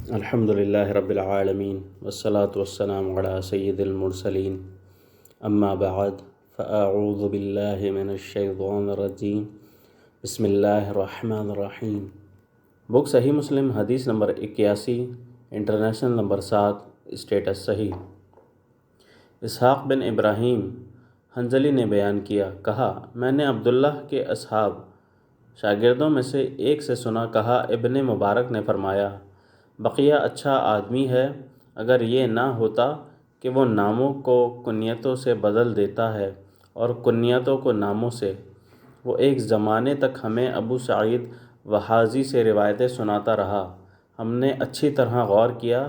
الحمد للہ رب العالمین والصلاة والسلام علی سید المرسلین اما بعد فاعوذ باللہ من الشیطان الرجیم بسم اللہ الرحمن الرحیم۔ بک صحیح مسلم حدیث نمبر 81، انٹرنیشنل نمبر 7، اسٹیٹس صحیح۔ اسحاق بن ابراہیم حنظلی نے بیان کیا، کہا میں نے عبداللہ کے اصحاب شاگردوں میں سے ایک سے سنا، کہا ابن مبارک نے فرمایا بقیہ اچھا آدمی ہے، اگر یہ نہ ہوتا کہ وہ ناموں کو کنیتوں سے بدل دیتا ہے اور کنیتوں کو ناموں سے۔ وہ ایک زمانے تک ہمیں ابو سعید وحازی سے روایتیں سناتا رہا، ہم نے اچھی طرح غور کیا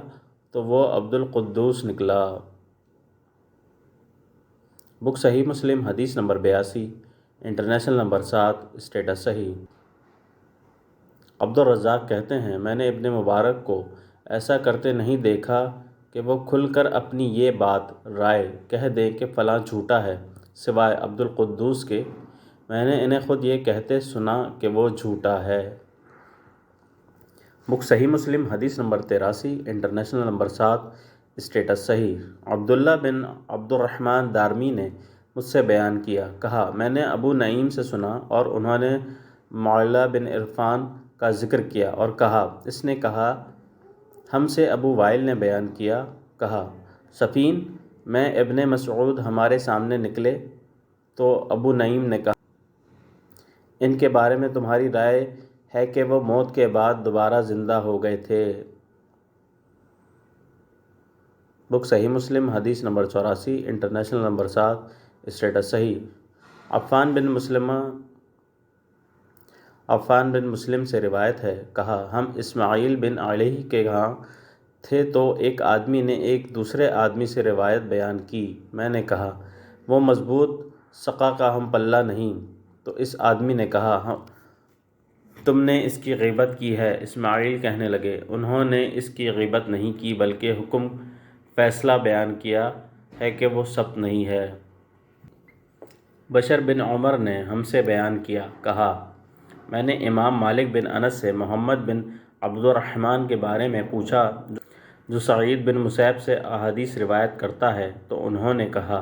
تو وہ عبد القدوس نکلا۔ بک صحیح مسلم حدیث نمبر 82، انٹرنیشنل نمبر 7، اسٹیٹس صحیح۔ عبد الرزاق کہتے ہیں میں نے ابن مبارک کو ایسا کرتے نہیں دیکھا کہ وہ کھل کر اپنی یہ بات رائے کہہ دیں کہ فلاں جھوٹا ہے، سوائے عبد القدوس کے میں نے انہیں خود یہ کہتے سنا کہ وہ جھوٹا ہے۔ بک صحیح مسلم حدیث نمبر 83، انٹرنیشنل نمبر 7، اسٹیٹس صحیح۔ عبداللہ بن عبد الرحمن دارمی نے مجھ سے بیان کیا، کہا میں نے ابو نعیم سے سنا اور انہوں نے معلّہ بن عرفان کا ذکر کیا اور کہا اس نے کہا ہم سے ابو وائل نے بیان کیا، کہا صفین میں ابن مسعود ہمارے سامنے نکلے تو ابو نعیم نے کہا ان کے بارے میں تمہاری رائے ہے کہ وہ موت کے بعد دوبارہ زندہ ہو گئے تھے۔ بک صحیح مسلم حدیث نمبر 84، انٹرنیشنل نمبر 7، اسٹیٹس صحیح۔ عفان بن مسلم سے روایت ہے، کہا ہم اسماعیل بن علیہ کے ہاں تھے تو ایک آدمی نے ایک دوسرے آدمی سے روایت بیان کی، میں نے کہا وہ مضبوط ثقہ کا ہم پلہ نہیں، تو اس آدمی نے کہا تم نے اس کی غیبت کی ہے۔ اسماعیل کہنے لگے انہوں نے اس کی غیبت نہیں کی بلکہ حکم فیصلہ بیان کیا ہے کہ وہ ثبت نہیں ہے۔ بشر بن عمر نے ہم سے بیان کیا، کہا میں نے امام مالک بن انس سے محمد بن عبد الرحمن کے بارے میں پوچھا جو سعید بن مسیب سے احادیث روایت کرتا ہے، تو انہوں نے کہا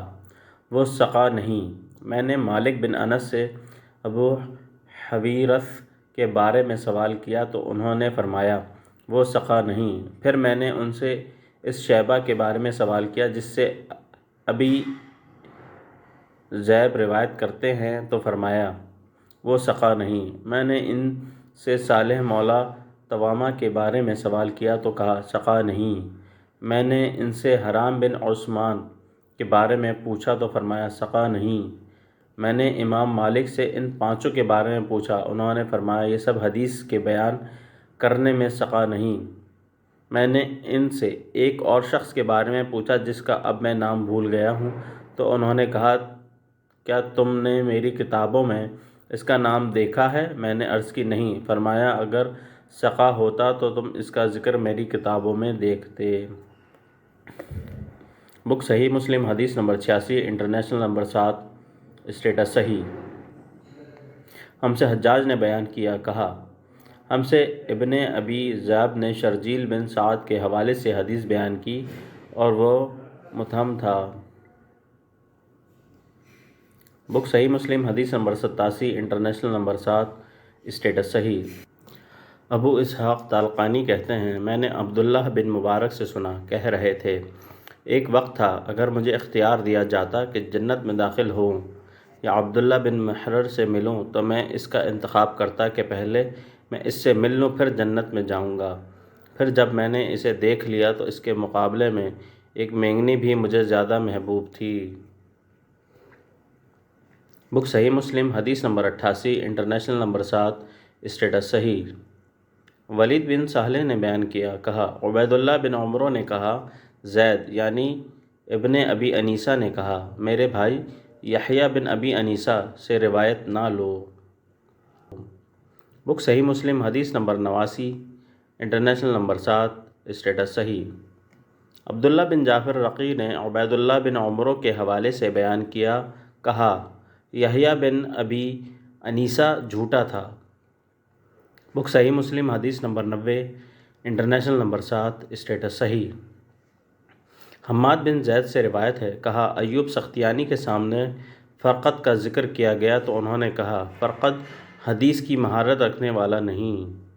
وہ ثقہ نہیں۔ میں نے مالک بن انس سے ابو حویرث کے بارے میں سوال کیا تو انہوں نے فرمایا وہ ثقہ نہیں۔ پھر میں نے ان سے اس شعبہ کے بارے میں سوال کیا جس سے ابی ذئب روایت کرتے ہیں تو فرمایا وہ ثقہ نہیں۔ میں نے ان سے صالح مولا توامہ کے بارے میں سوال کیا تو کہا ثقہ نہیں۔ میں نے ان سے حرام بن عثمان کے بارے میں پوچھا تو فرمایا ثقہ نہیں۔ میں نے امام مالک سے ان پانچوں کے بارے میں پوچھا، انہوں نے فرمایا یہ سب حدیث کے بیان کرنے میں ثقہ نہیں۔ میں نے ان سے ایک اور شخص کے بارے میں پوچھا جس کا اب میں نام بھول گیا ہوں، تو انہوں نے کہا کیا تم نے میری کتابوں میں اس کا نام دیکھا ہے؟ میں نے عرض کی نہیں۔ فرمایا اگر ثقہ ہوتا تو تم اس کا ذکر میری کتابوں میں دیکھتے۔ بک صحیح مسلم حدیث نمبر 86، انٹرنیشنل نمبر 7، اسٹیٹس صحیح۔ ہم سے حجاج نے بیان کیا، کہا ہم سے ابن ابی ذئب نے شرجیل بن سعد کے حوالے سے حدیث بیان کی اور وہ متہم تھا۔ بک صحیح مسلم حدیث نمبر 87، انٹرنیشنل نمبر 7، اسٹیٹس صحیح۔ ابو اسحاق طالقانی کہتے ہیں میں نے عبداللہ بن مبارک سے سنا، کہہ رہے تھے ایک وقت تھا اگر مجھے اختیار دیا جاتا کہ جنت میں داخل ہوں یا عبداللہ بن محرر سے ملوں تو میں اس کا انتخاب کرتا کہ پہلے میں اس سے مل لوں پھر جنت میں جاؤں گا۔ پھر جب میں نے اسے دیکھ لیا تو اس کے مقابلے میں ایک مینگنی بھی مجھے زیادہ محبوب تھی۔ بک صحیح مسلم حدیث نمبر 88، انٹرنیشنل نمبر 7، اسٹیٹس صحیح۔ ولید بن صالح نے بیان کیا، کہا عبید اللہ بن عمرو نے کہا زید یعنی ابن ابی انیسہ نے کہا میرے بھائی یحییٰ بن ابی انیسہ سے روایت نہ لو۔ بک صحیح مسلم حدیث نمبر 89، انٹرنیشنل نمبر 7، اسٹیٹس صحیح۔ عبداللہ بن جعفر رقی نے عبید اللہ بن عمرو کے حوالے سے بیان کیا، کہا یحییٰ بن ابی انیسہ جھوٹا تھا۔ بک صحیح مسلم حدیث نمبر 90، انٹرنیشنل نمبر 7، اسٹیٹس صحیح۔ حماد بن زید سے روایت ہے، کہا ایوب سختیانی کے سامنے فرقت کا ذکر کیا گیا تو انہوں نے کہا فرقت حدیث کی مہارت رکھنے والا نہیں